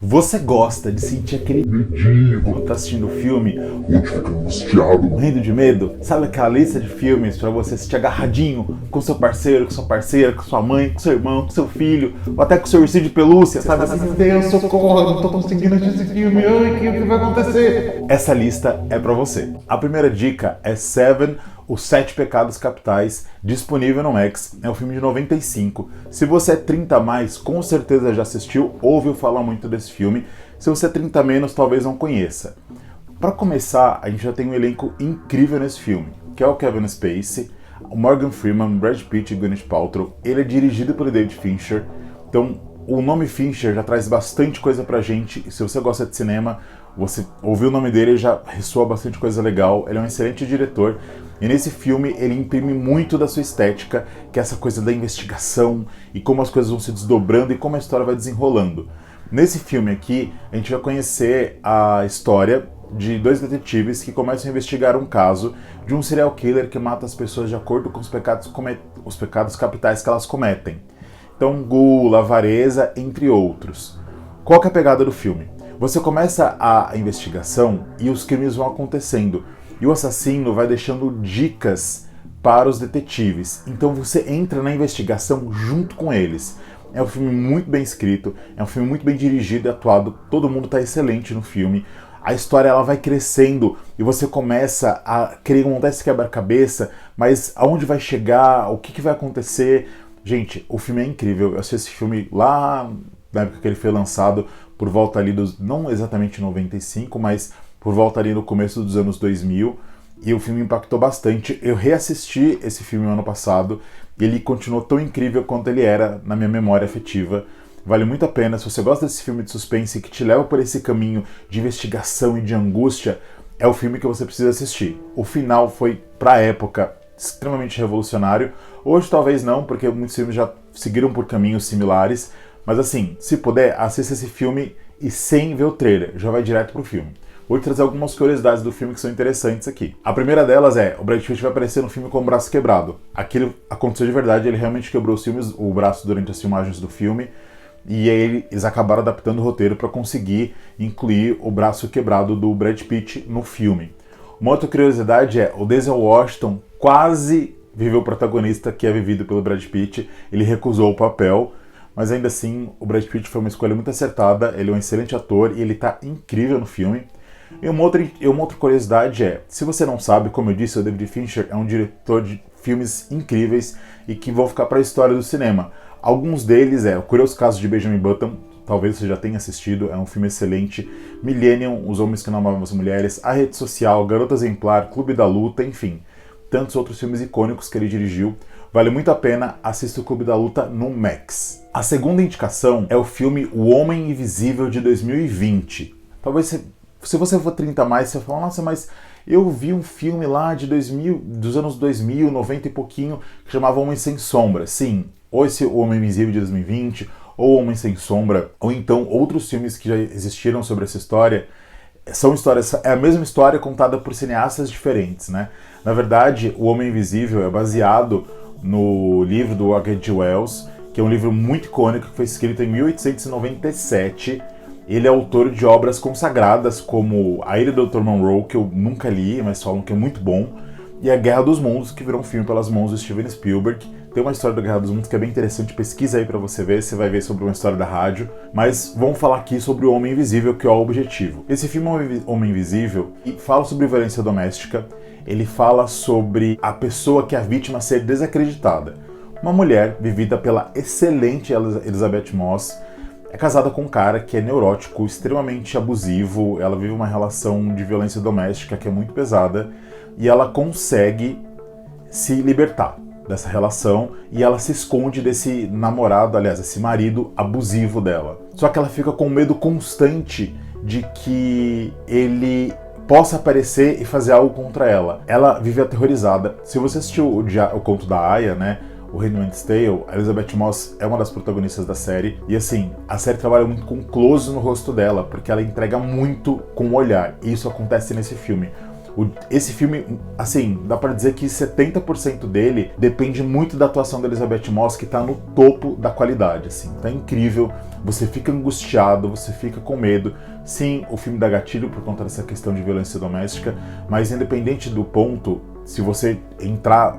Você gosta de sentir aquele medinho quando tá assistindo o filme, onde fica angustiado, morrendo de medo? Sabe aquela lista de filmes pra você assistir agarradinho com seu parceiro, com sua parceira, com sua mãe, com seu irmão, com seu filho, ou até com seu ursinho de pelúcia, sabe assim, meu Deus, socorro, não tô conseguindo assistir esse filme, ai, o que vai acontecer? Essa lista é pra você. A primeira dica é Seven, Os Sete Pecados Capitais, disponível no Max. É um filme de 95. Se você é 30 a mais, com certeza já assistiu, ouviu falar muito desse filme. Se você é 30 a menos, talvez não conheça. Para começar, a gente já tem um elenco incrível nesse filme, que é o Kevin Spacey, o Morgan Freeman, Brad Pitt e Gwyneth Paltrow. Ele é dirigido pelo David Fincher, então o nome Fincher já traz bastante coisa pra gente, e se você gosta de cinema, você ouviu o nome dele já ressoa bastante coisa legal. Ele é um excelente diretor, e nesse filme ele imprime muito da sua estética, que é essa coisa da investigação, e como as coisas vão se desdobrando e como a história vai desenrolando. Nesse filme aqui, a gente vai conhecer a história de dois detetives que começam a investigar um caso de um serial killer que mata as pessoas de acordo com os pecados capitais que elas cometem. Então, gula, avareza, entre outros. Qual que é a pegada do filme? Você começa a investigação e os crimes vão acontecendo. E o assassino vai deixando dicas para os detetives. Então você entra na investigação junto com eles. É um filme muito bem escrito, é um filme muito bem dirigido e atuado. Todo mundo está excelente no filme. A história ela vai crescendo e você começa a querer montar esse quebra-cabeça, mas aonde vai chegar, o que vai acontecer? Gente, o filme é incrível. Eu assisti esse filme lá na época que ele foi lançado, por volta ali dos, não exatamente 95, mas por volta ali no começo dos anos 2000, e o filme impactou bastante. Eu reassisti esse filme no ano passado, e ele continuou tão incrível quanto ele era na minha memória afetiva. Vale muito a pena. Se você gosta desse filme de suspense que te leva por esse caminho de investigação e de angústia, é o filme que você precisa assistir. O final foi, pra época, extremamente revolucionário. Hoje talvez não, porque muitos filmes já seguiram por caminhos similares, mas assim, se puder, assista esse filme e sem ver o trailer, já vai direto pro filme. Vou te trazer algumas curiosidades do filme que são interessantes aqui. A primeira delas é, o Brad Pitt vai aparecer no filme com o braço quebrado. Aquilo aconteceu de verdade, ele realmente quebrou o braço durante as filmagens do filme, e aí eles acabaram adaptando o roteiro para conseguir incluir o braço quebrado do Brad Pitt no filme. Uma outra curiosidade é, o Denzel Washington quase viveu o protagonista que é vivido pelo Brad Pitt, ele recusou o papel, mas ainda assim o Brad Pitt foi uma escolha muito acertada, ele é um excelente ator e ele tá incrível no filme. E uma outra curiosidade é, se você não sabe, como eu disse, o David Fincher é um diretor de filmes incríveis e que vão ficar para a história do cinema. Alguns deles é O Curioso Caso de Benjamin Button, talvez você já tenha assistido, é um filme excelente, Millennium, Os Homens que Não Amavam as Mulheres, A Rede Social, Garota Exemplar, Clube da Luta, enfim, tantos outros filmes icônicos que ele dirigiu. Vale muito a pena, assista o Clube da Luta no Max. A segunda indicação é o filme O Homem Invisível de 2020. Talvez se você for 30 a mais, você fala, nossa, mas eu vi um filme lá de 2000, dos anos 2000, 90 e pouquinho, que chamava Homem Sem Sombra. Sim, ou esse O Homem Invisível de 2020, ou Homem Sem Sombra, ou então outros filmes que já existiram sobre essa história. São histórias, é a mesma história contada por cineastas diferentes, né? Na verdade, O Homem Invisível é baseado no livro do H.G. Wells, que é um livro muito icônico, que foi escrito em 1897. Ele é autor de obras consagradas como A Ilha do Dr. Monroe, que eu nunca li, mas falam que é muito bom, e A Guerra dos Mundos, que virou um filme pelas mãos do Steven Spielberg. Tem uma história da Guerra dos Mundos que é bem interessante, pesquisa aí pra você ver, você vai ver sobre uma história da rádio. Mas vamos falar aqui sobre o Homem Invisível, que é o objetivo. Esse filme Homem Invisível fala sobre violência doméstica, ele fala sobre a pessoa que é a vítima ser desacreditada. Uma mulher, vivida pela excelente Elizabeth Moss, é casada com um cara que é neurótico, extremamente abusivo, ela vive uma relação de violência doméstica que é muito pesada, e ela consegue se libertar dessa relação, e ela se esconde desse namorado, aliás, esse marido abusivo dela. Só que ela fica com medo constante de que ele possa aparecer e fazer algo contra ela. Ela vive aterrorizada. Se você assistiu o conto da Aya, né, o Handmaid's Tale, a Elizabeth Moss é uma das protagonistas da série, e assim, a série trabalha muito com close no rosto dela, porque ela entrega muito com o olhar, e isso acontece nesse filme. Esse filme, assim, dá pra dizer que 70% dele depende muito da atuação da Elisabeth Moss, que tá no topo da qualidade, assim. Tá incrível, você fica angustiado, você fica com medo. Sim, o filme dá gatilho por conta dessa questão de violência doméstica, mas independente do ponto, se você entrar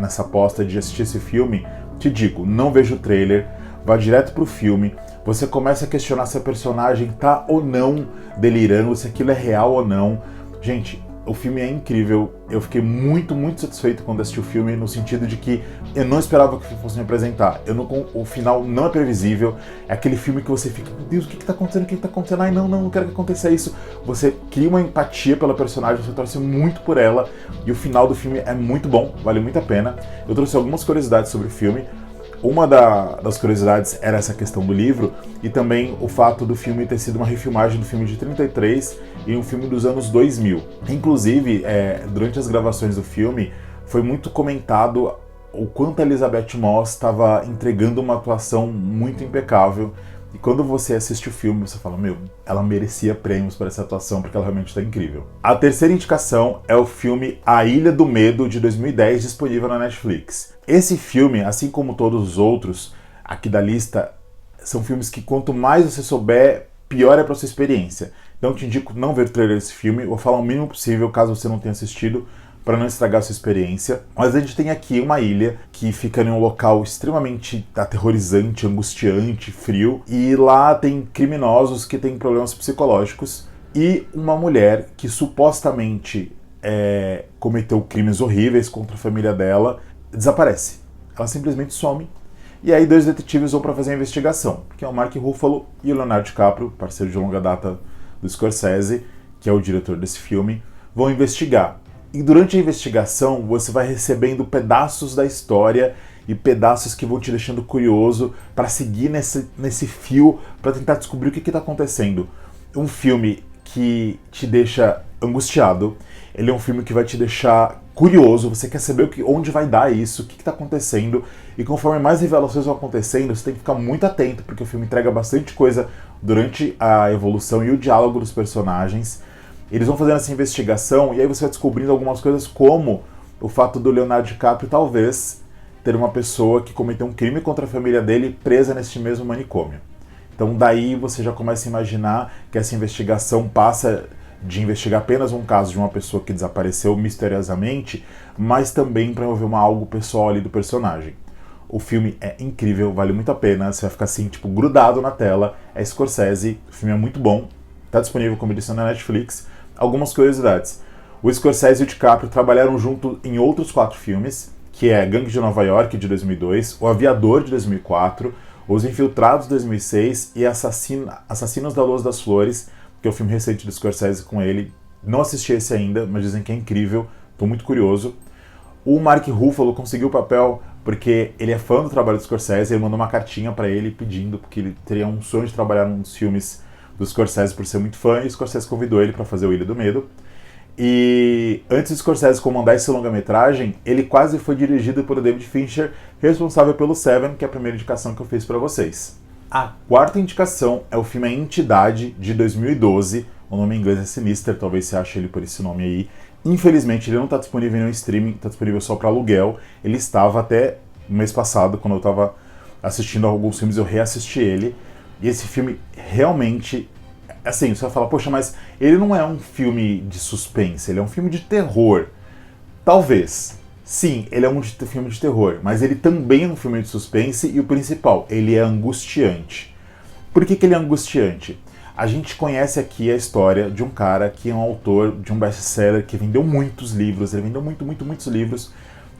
nessa aposta de assistir esse filme, te digo, não veja o trailer, vá direto pro filme, você começa a questionar se a personagem tá ou não delirando, se aquilo é real ou não. Gente, o filme é incrível, eu fiquei muito, muito satisfeito quando assisti o filme, no sentido de que eu não esperava que fosse me apresentar. O final não é previsível, é aquele filme que você fica, meu Deus, o que tá acontecendo, o que tá acontecendo? Ai, não quero que aconteça isso. Você cria uma empatia pela personagem, você torce muito por ela, e o final do filme é muito bom, vale muito a pena. Eu trouxe algumas curiosidades sobre o filme. Uma das curiosidades era essa questão do livro e também o fato do filme ter sido uma refilmagem do filme de 33 e um filme dos anos 2000. Inclusive, durante as gravações do filme, foi muito comentado o quanto a Elisabeth Moss estava entregando uma atuação muito impecável. E quando você assiste o filme, você fala, meu, ela merecia prêmios por essa atuação, porque ela realmente está incrível. A terceira indicação é o filme A Ilha do Medo, de 2010, disponível na Netflix. Esse filme, assim como todos os outros aqui da lista, são filmes que quanto mais você souber, pior é para sua experiência. Então eu te indico não ver o trailer desse filme, vou falar o mínimo possível caso você não tenha assistido, para não estragar a sua experiência. Mas a gente tem aqui uma ilha que fica em um local extremamente aterrorizante, angustiante, frio, e lá tem criminosos que têm problemas psicológicos e uma mulher que supostamente cometeu crimes horríveis contra a família dela, desaparece. Ela simplesmente some. E aí 2 detetives vão para fazer a investigação, que é o Mark Ruffalo e o Leonardo DiCaprio, parceiro de longa data do Scorsese, que é o diretor desse filme, vão investigar. E durante a investigação, você vai recebendo pedaços da história e pedaços que vão te deixando curioso para seguir nesse fio, para tentar descobrir o que está acontecendo. Um filme que te deixa angustiado, ele é um filme que vai te deixar curioso, você quer saber onde vai dar isso, o que está acontecendo, e conforme mais revelações vão acontecendo, você tem que ficar muito atento, porque o filme entrega bastante coisa durante a evolução e o diálogo dos personagens. Eles vão fazendo essa investigação e aí você vai descobrindo algumas coisas, como o fato do Leonardo DiCaprio talvez ter uma pessoa que cometeu um crime contra a família dele presa neste mesmo manicômio. Então daí você já começa a imaginar que essa investigação passa de investigar apenas um caso de uma pessoa que desapareceu misteriosamente, mas também para envolver algo pessoal ali do personagem. O filme é incrível, vale muito a pena, você vai ficar assim, tipo, grudado na tela, é Scorsese, o filme é muito bom, está disponível, como eu disse, na Netflix. Algumas curiosidades. O Scorsese e o DiCaprio trabalharam junto em outros 4 filmes, que é Gangue de Nova York, de 2002, O Aviador, de 2004, Os Infiltrados, de 2006 e Assassinos da Luz das Flores, que é o filme recente do Scorsese com ele. Não assisti esse ainda, mas dizem que é incrível, estou muito curioso. O Mark Ruffalo conseguiu o papel porque ele é fã do trabalho do Scorsese, ele mandou uma cartinha para ele pedindo, porque ele teria um sonho de trabalhar num dos filmes do Scorsese por ser muito fã, e o Scorsese convidou ele para fazer o Ilha do Medo. E antes do Scorsese comandar esse longa-metragem, ele quase foi dirigido por David Fincher, responsável pelo Seven, que é a primeira indicação que eu fiz para vocês. A quarta indicação é o filme A Entidade, de 2012. O nome em inglês é Sinister, talvez você ache ele por esse nome aí. Infelizmente ele não está disponível no streaming, está disponível só para aluguel. Ele estava até no mês passado, quando eu estava assistindo alguns filmes, eu reassisti ele. E esse filme realmente, assim, você vai falar, poxa, mas ele não é um filme de suspense, ele é um filme de terror. Talvez. Sim, ele é um filme de terror, mas ele também é um filme de suspense e o principal, ele é angustiante. Por que ele é angustiante? A gente conhece aqui a história de um cara que é um autor de um best-seller que vendeu muitos livros, ele vendeu muitos livros,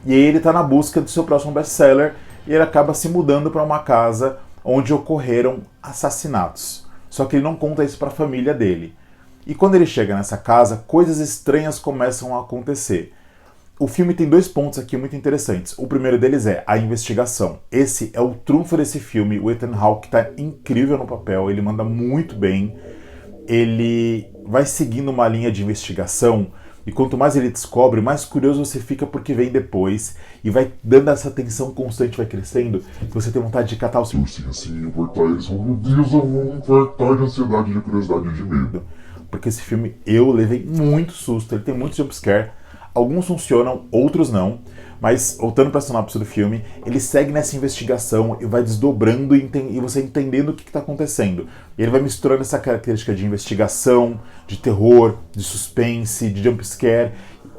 e aí ele está na busca do seu próximo best-seller e ele acaba se mudando para uma casa onde ocorreram assassinatos. Só que ele não conta isso para a família dele. E quando ele chega nessa casa, coisas estranhas começam a acontecer. O filme tem 2 pontos aqui muito interessantes. O primeiro deles é a investigação. Esse é o trunfo desse filme. O Ethan Hawke está incrível no papel, ele manda muito bem. Ele vai seguindo uma linha de investigação E quanto mais ele descobre, mais curioso você fica porque vem depois. E vai dando essa tensão constante, vai crescendo, que você tem vontade de catar o seu ursinho assim, apertar ele, só, meu Deus, eu vou infartar de ansiedade, de curiosidade, de medo. Porque esse filme eu levei muito susto, ele tem muito jumpscare. Alguns funcionam, outros não. Mas, voltando para a sinopse do filme, ele segue nessa investigação e vai desdobrando e você entendendo o que está acontecendo. E ele vai misturando essa característica de investigação, de terror, de suspense, de jumpscare.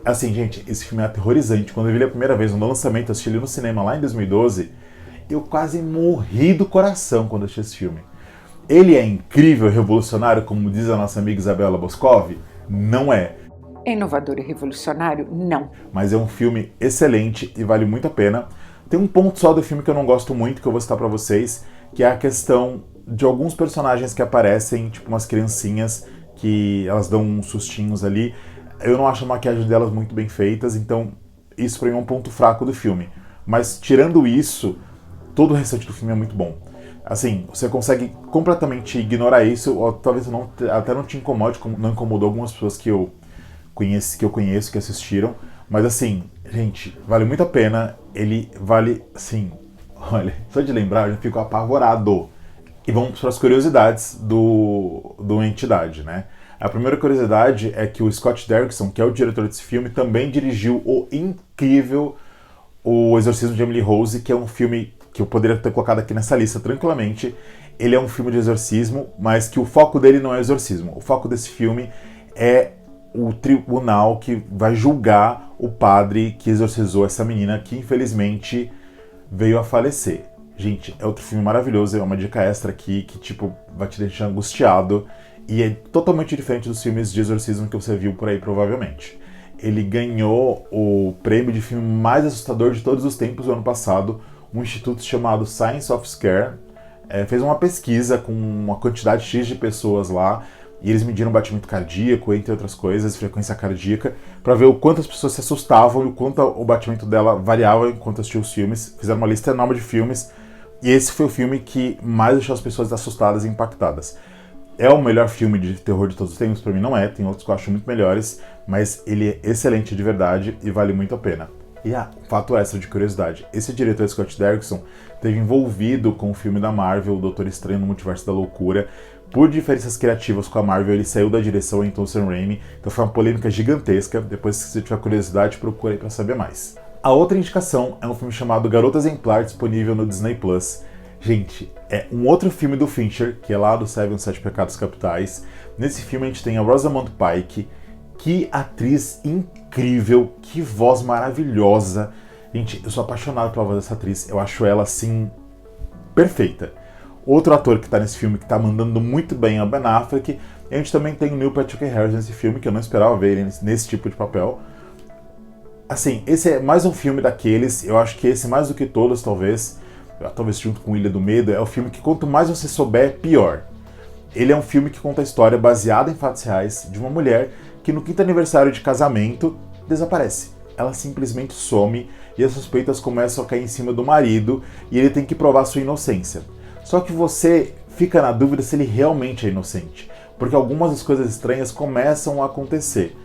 Assim, gente, esse filme é aterrorizante. Quando eu vi ele a primeira vez no lançamento, eu assisti ele no cinema lá em 2012, eu quase morri do coração quando assisti esse filme. Ele é incrível, revolucionário, como diz a nossa amiga Isabela Boscov? Não é. Inovador e revolucionário? Não. Mas é um filme excelente e vale muito a pena. Tem um ponto só do filme que eu não gosto muito, que eu vou citar pra vocês, que é a questão de alguns personagens que aparecem, tipo umas criancinhas, que elas dão uns sustinhos ali. Eu não acho a maquiagem delas muito bem feitas, então isso pra mim é um ponto fraco do filme. Mas tirando isso, todo o restante do filme é muito bom. Assim, você consegue completamente ignorar isso, ou talvez até não te incomode, como não incomodou algumas pessoas que eu conheço, que assistiram, mas assim, gente, vale muito a pena, ele vale, assim, olha, só de lembrar eu já fico apavorado. E vamos para as curiosidades do Entidade, né? A primeira curiosidade é que o Scott Derrickson, que é o diretor desse filme, também dirigiu o incrível O Exorcismo de Emily Rose, que é um filme que eu poderia ter colocado aqui nessa lista tranquilamente. Ele é um filme de exorcismo, mas que o foco dele não é exorcismo. O foco desse filme é o tribunal que vai julgar o padre que exorcizou essa menina que infelizmente veio a falecer. Gente, é outro filme maravilhoso, é uma dica extra aqui que tipo vai te deixar angustiado e é totalmente diferente dos filmes de exorcismo que você viu por aí provavelmente. Ele ganhou o prêmio de filme mais assustador de todos os tempos no ano passado. Um instituto chamado Science of Scare fez uma pesquisa com uma quantidade X de pessoas lá. E eles mediram batimento cardíaco, entre outras coisas, frequência cardíaca, para ver o quanto as pessoas se assustavam e o quanto o batimento dela variava enquanto assistiam os filmes. Fizeram uma lista enorme de filmes, e esse foi o filme que mais deixou as pessoas assustadas e impactadas. É o melhor filme de terror de todos os tempos? Para mim não é, tem outros que eu acho muito melhores, mas ele é excelente de verdade e vale muito a pena. E fato extra de curiosidade, esse diretor Scott Derrickson esteve envolvido com o filme da Marvel, O Doutor Estranho no Multiverso da Loucura. Por diferenças criativas com a Marvel, ele saiu da direção, então Sam Raimi, então foi uma polêmica gigantesca. Depois, se você tiver curiosidade, procure aí pra saber mais. A outra indicação é um filme chamado Garota Exemplar, disponível no Disney Plus. Gente, é um outro filme do Fincher, que é lá do Seven, Sete Pecados Capitais. Nesse filme a gente tem a Rosamund Pike. Que atriz incrível, que voz maravilhosa. Gente, eu sou apaixonado pela voz dessa atriz, eu acho ela, assim, perfeita. Outro ator que tá nesse filme que tá mandando muito bem é o Ben Affleck. E a gente também tem o Neil Patrick Harris nesse filme, que eu não esperava ver ele nesse tipo de papel. Assim, esse é mais um filme daqueles, eu acho que esse, mais do que todos, talvez junto com Ilha do Medo, é o filme que quanto mais você souber, pior. Ele é um filme que conta a história baseada em fatos reais de uma mulher que no 5º aniversário de casamento desaparece. Ela simplesmente some e as suspeitas começam a cair em cima do marido e ele tem que provar sua inocência. Só que você fica na dúvida se ele realmente é inocente, porque algumas das coisas estranhas começam a acontecer.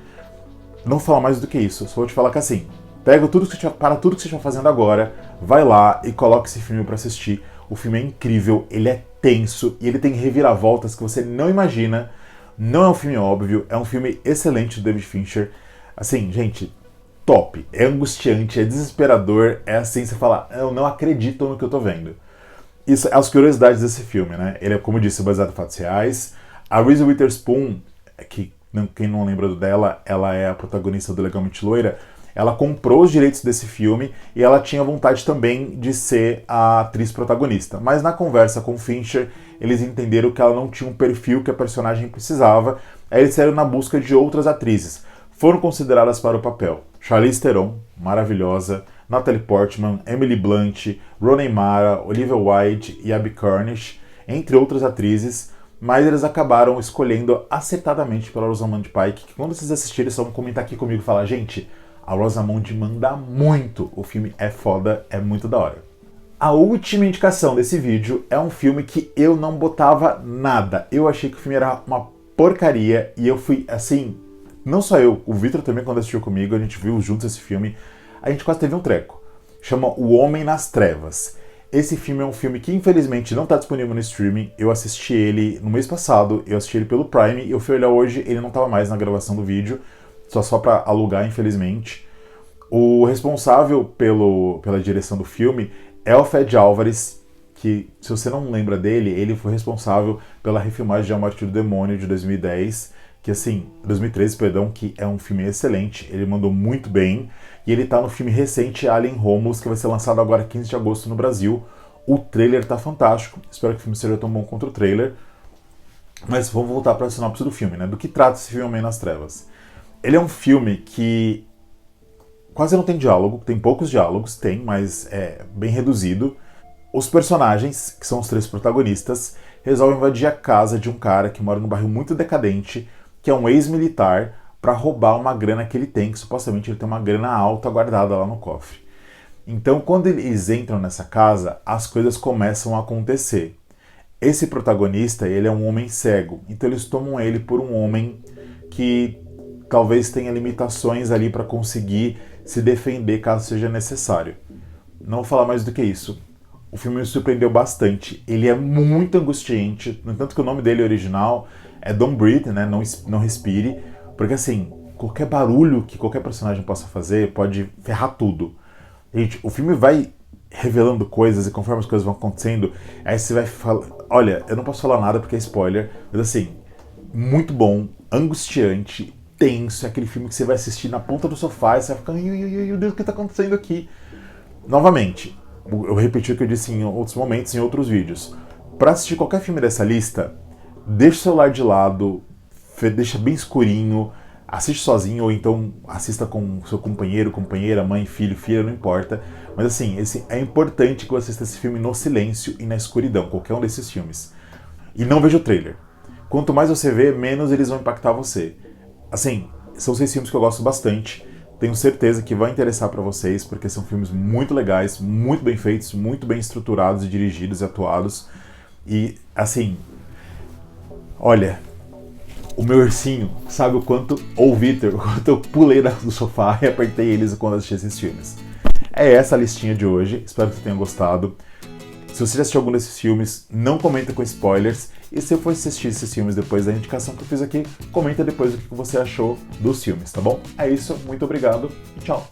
Não vou falar mais do que isso, só vou te falar que assim, para tudo que você estiver fazendo agora, vai lá e coloque esse filme para assistir. O filme é incrível, ele é tenso e ele tem reviravoltas que você não imagina. Não é um filme óbvio, é um filme excelente do David Fincher. Assim, gente, top. É angustiante, é desesperador, é assim, você fala, eu não acredito no que eu tô vendo. Isso é as curiosidades desse filme, né? Ele é, como eu disse, baseado em fatos reais. A Reese Witherspoon, que quem não lembra dela, ela é a protagonista do Legalmente Loira, ela comprou os direitos desse filme e ela tinha vontade também de ser a atriz protagonista. Mas na conversa com o Fincher, eles entenderam que ela não tinha um perfil que a personagem precisava, aí eles saíram na busca de outras atrizes. Foram consideradas para o papel Charlize Theron, maravilhosa, Natalie Portman, Emily Blunt, Rooney Mara, Olivia Wilde e Abby Cornish, entre outras atrizes, mas eles acabaram escolhendo acertadamente pela Rosamund Pike, que quando vocês assistirem, só vão comentar aqui comigo e falar, gente, a Rosamund manda muito, o filme é foda, é muito da hora. A última indicação desse vídeo é um filme que eu não botava nada, eu achei que o filme era uma porcaria e eu fui, assim, Não só eu, o Victor também, quando assistiu comigo, a gente viu juntos esse filme, a gente quase teve um treco. Chama O Homem nas Trevas. Esse filme é um filme que infelizmente não está disponível no streaming. Eu assisti ele no mês passado, eu assisti ele pelo Prime, eu fui olhar hoje, ele não estava mais na gravação do vídeo, só para alugar, infelizmente. O responsável pela direção do filme é o Fede Álvares, que, se você não lembra dele, ele foi responsável pela refilmagem de A Morte do Demônio, de 2010, que assim, 2013, perdão, que é um filme excelente, ele mandou muito bem, e ele tá no filme recente Alien Romulus, que vai ser lançado agora 15 de agosto no Brasil. O trailer tá fantástico, espero que o filme seja tão bom quanto o trailer. Mas vamos voltar para a sinopse do filme, né? Do que trata esse filme Homem nas Trevas? Ele é um filme que quase não tem diálogo, tem poucos diálogos, tem, mas é bem reduzido. Os personagens, que são os 3 protagonistas, resolvem invadir a casa de um cara que mora num bairro muito decadente, que é um ex-militar, para roubar uma grana que ele tem, que supostamente ele tem uma grana alta guardada lá no cofre. Então, quando eles entram nessa casa, as coisas começam a acontecer. Esse protagonista, ele é um homem cego, então eles tomam ele por um homem que talvez tenha limitações ali para conseguir se defender caso seja necessário. Não vou falar mais do que isso. O filme me surpreendeu bastante. Ele é muito angustiante, no entanto que o nome dele original é Don't Breathe, né? Não respire, porque assim, qualquer barulho que qualquer personagem possa fazer pode ferrar tudo. Gente, o filme vai revelando coisas e conforme as coisas vão acontecendo, aí você vai falar... Olha, eu não posso falar nada porque é spoiler, mas assim, muito bom, angustiante, tenso, é aquele filme que você vai assistir na ponta do sofá e você vai ficar, meu Deus, o que está acontecendo aqui? Novamente, eu repeti o que eu disse em outros momentos, em outros vídeos. Para assistir qualquer filme dessa lista, deixa o celular de lado, deixa bem escurinho, assiste sozinho ou então assista com seu companheiro, companheira, mãe, filho, filha, não importa. Mas assim, é importante que você assista esse filme no silêncio e na escuridão, qualquer um desses filmes. E não veja o trailer. Quanto mais você vê, menos eles vão impactar você. Assim, são 6 filmes que eu gosto bastante. Tenho certeza que vai interessar para vocês, porque são filmes muito legais, muito bem feitos, muito bem estruturados e dirigidos e atuados. E, assim, olha, o meu ursinho sabe o quanto, ou o Victor, o quanto eu pulei do sofá e apertei eles quando assisti esses filmes. É essa a listinha de hoje, espero que você tenha gostado. Se você já assistiu algum desses filmes, não comenta com spoilers. E se eu for assistir esses filmes depois da indicação que eu fiz aqui, comenta depois o que você achou dos filmes, tá bom? É isso, muito obrigado e tchau!